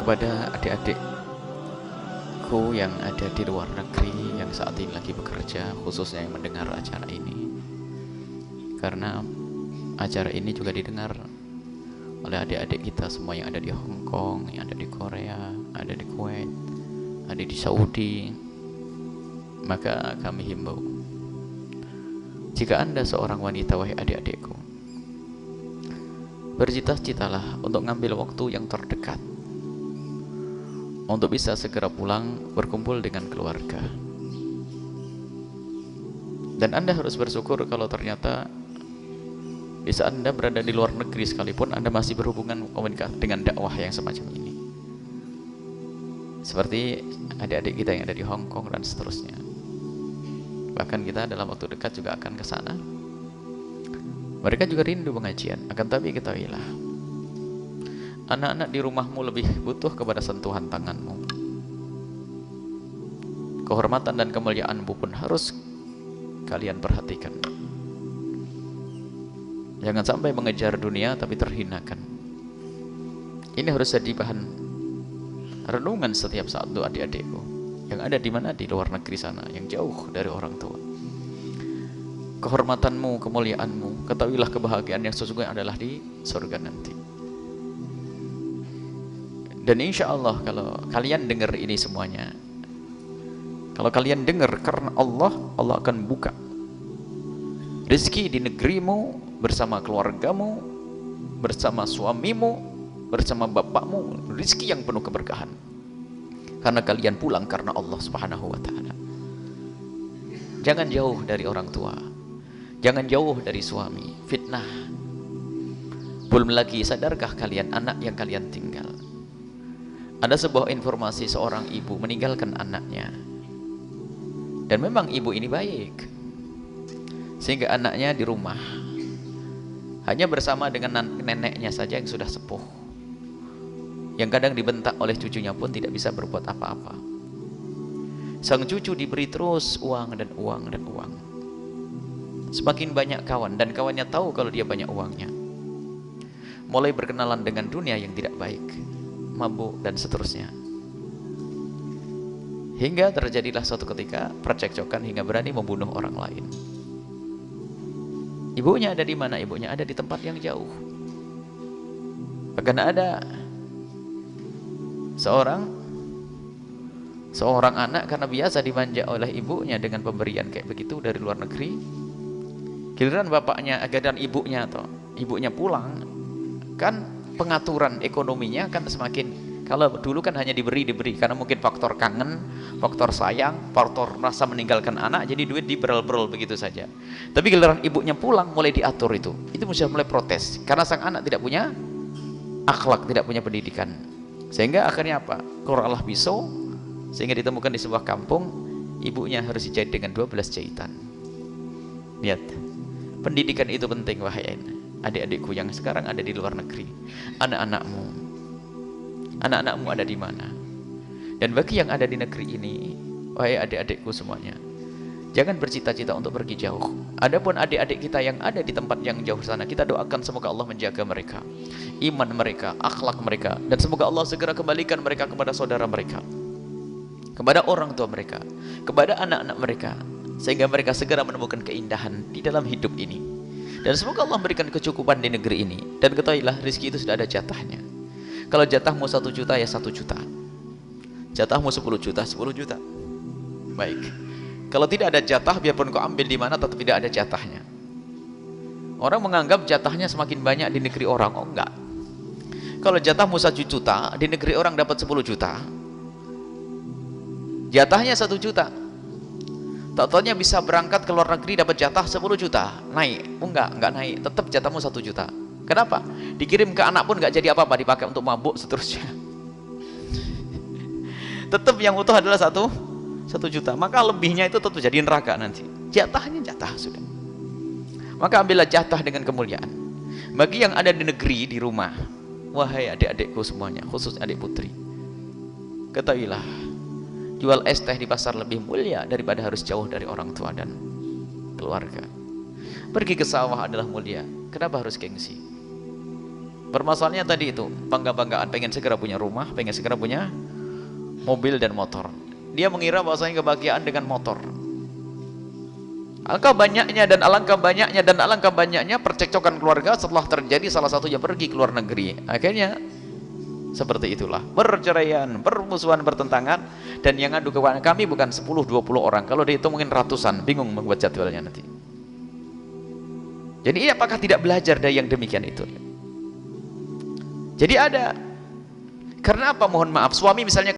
kepada adik-adikku yang ada di luar negeri yang saat ini lagi bekerja, khususnya yang mendengar acara ini, karena acara ini juga didengar oleh adik-adik kita semua yang ada di Hong Kong, yang ada di Korea, ada di Kuwait, ada di Saudi. Maka kami himbau, jika Anda seorang wanita, wahai adik-adikku, bercita-citalah untuk ngambil waktu yang terdekat untuk bisa segera pulang berkumpul dengan keluarga. Dan Anda harus bersyukur kalau ternyata di saat Anda berada di luar negeri sekalipun Anda masih berhubungan komunikasi dengan dakwah yang semacam ini. Seperti adik-adik kita yang ada di Hong Kong dan seterusnya. Bahkan kita dalam waktu dekat juga akan ke sana. Mereka juga rindu pengajian. Akan tapi ketahuilah, anak-anak di rumahmu lebih butuh kepada sentuhan tanganmu. Kehormatan dan kemuliaanmu pun harus kalian perhatikan. Jangan sampai mengejar dunia tapi terhinakan. Ini harus jadi bahan renungan setiap saat untuk adik-adikku yang ada di mana, di luar negeri sana, yang jauh dari orang tua. Kehormatanmu, kemuliaanmu, ketahuilah kebahagiaan yang sesungguhnya adalah di surga nanti. Dan insya Allah kalau kalian dengar ini semuanya, kalau kalian dengar karena Allah, Allah akan buka rezeki di negerimu, bersama keluargamu, bersama suamimu, bersama bapakmu, rezeki yang penuh keberkahan. Karena kalian pulang karena Allah Subhanahu wa ta'ala. Jangan jauh dari orang tua, jangan jauh dari suami, fitnah. Belum lagi, sadarkah kalian anak yang kalian tinggal? Ada sebuah informasi seorang ibu meninggalkan anaknya, dan memang ibu ini baik, sehingga anaknya di rumah hanya bersama dengan neneknya saja yang sudah sepuh, yang kadang dibentak oleh cucunya pun tidak bisa berbuat apa-apa. Sang cucu diberi terus uang dan uang dan uang. Semakin banyak kawan, dan kawannya tahu kalau dia banyak uangnya. Mulai berkenalan dengan dunia yang tidak baik, mabuk dan seterusnya. Hingga terjadilah suatu ketika percekcokan hingga berani membunuh orang lain. Ibunya ada di mana? Ibunya ada di tempat yang jauh. Bahkan ada seorang anak karena biasa dimanja oleh ibunya dengan pemberian kayak begitu dari luar negeri. Giliran bapaknya, giliran ibunya atau ibunya pulang, kan pengaturan ekonominya kan semakin, kalau dulu kan hanya diberi karena mungkin faktor kangen, faktor sayang, faktor merasa meninggalkan anak, jadi duit diberel-berel begitu saja. Tapi giliran ibunya pulang mulai diatur itu sudah mulai protes karena sang anak tidak punya akhlak, tidak punya pendidikan. Sehingga akhirnya apa? Keluarlah pisau, sehingga ditemukan di sebuah kampung ibunya harus dijahit dengan 12 jahitan. Lihat, pendidikan itu penting wahai adik-adikku yang sekarang ada di luar negeri. Anak-anakmu ada di mana? Dan bagi yang ada di negeri ini, wahai adik-adikku semuanya, jangan bercita-cita untuk pergi jauh. Adapun adik-adik kita yang ada di tempat yang jauh sana, kita doakan semoga Allah menjaga mereka, iman mereka, akhlak mereka, dan semoga Allah segera kembalikan mereka kepada saudara mereka, kepada orang tua mereka, kepada anak-anak mereka, sehingga mereka segera menemukan keindahan di dalam hidup ini. Dan semoga Allah memberikan kecukupan di negeri ini. Dan ketahuilah, rezeki itu sudah ada jatahnya. Kalau jatahmu 1 juta ya 1 juta, jatahmu 10 juta 10 juta. Baik, kalau tidak ada jatah, biarpun kau ambil di mana tetap tidak ada jatahnya. Orang menganggap jatahnya semakin banyak di negeri orang. Oh enggak, kalau jatahmu 1 juta, di negeri orang dapat 10 juta, jatahnya 1 juta. Tak-taunya bisa berangkat ke luar negeri dapat jatah 10 juta, naik. Oh enggak naik, tetap jatahmu 1 juta. Kenapa? Dikirim ke anak pun enggak jadi apa-apa, dipakai untuk mabuk seterusnya. Tetap yang utuh adalah 1 juta. Maka lebihnya itu tetap jadi neraka nanti. Jatahnya jatah sudah. Maka ambillah jatah dengan kemuliaan. Bagi yang ada di negeri, di rumah, wahai adik-adikku semuanya, khusus adik putri, ketahuilah, jual es teh di pasar lebih mulia daripada harus jauh dari orang tua dan keluarga. Pergi ke sawah adalah mulia. Kenapa harus gengsi? Bermasalahnya tadi itu, bangga-banggaan, pengen segera punya rumah, pengen segera punya mobil dan motor. Dia mengira bahwasanya kebahagiaan dengan motor. Alangkah banyaknya dan alangkah banyaknya dan alangkah banyaknya percekcokan keluarga setelah terjadi salah satunya pergi ke luar negeri. Akhirnya seperti itulah, perceraian, permusuhan, pertentangan. Dan yang ngadu ke kami bukan 10-20 orang, kalau dihitung mungkin ratusan, bingung membuat jadwalnya nanti. Jadi apakah tidak belajar dari yang demikian itu? Jadi ada, karena apa, mohon maaf, suami misalnya